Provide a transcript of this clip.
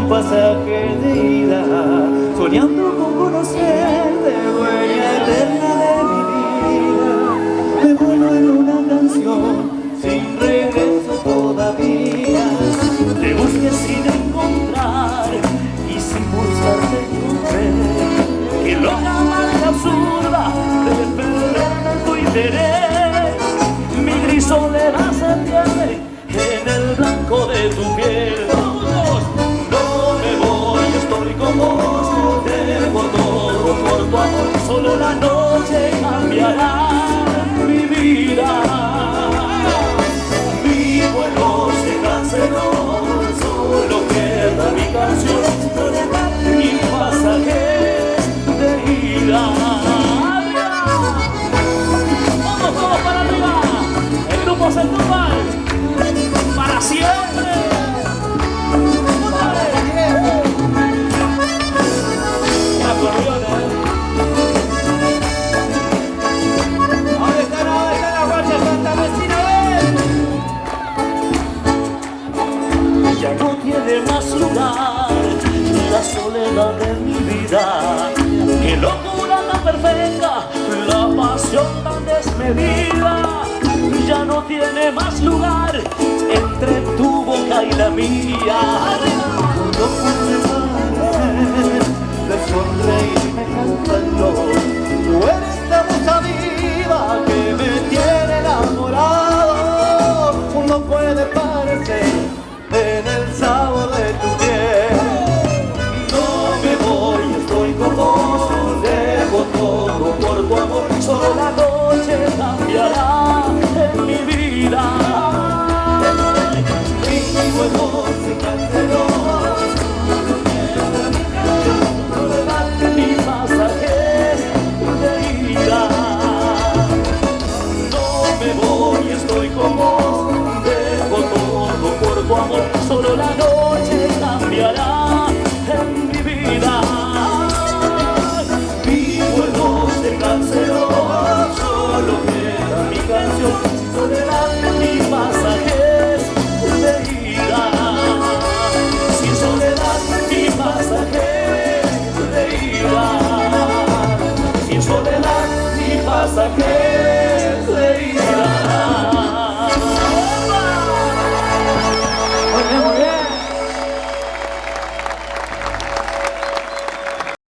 pasaje de ida, soñando con conocerte, dueña eterna de mi vida. Me vuelo en una canción sin regreso todavía. Te busqué sin encontrar y sin buscar te encontré. Que loca, mala, absurda de perderme tu interés. Mi gris soledad se pierde en el blanco de tu piel. Todos, no me voy, estoy con vos. Dejo todo por tu amor. Solo la noche cambiará mi vida. Mi vuelo se canceló, solo queda mi canción y pasajes de ida. Vamos todos para arriba. El grupo Setúbal para siempre. ¿Dónde están las guachas santavecinas? Ya no tiene más lugar la soledad de mi vida. Qué locura tan perfecta, la pasión tan desmedida. Ya no tiene más lugar entre tu boca y la mía. No pude parar de sonreírme cantando. Tú eres la musa viva que me tiene enamorado. No puede parecer en el sabor de tu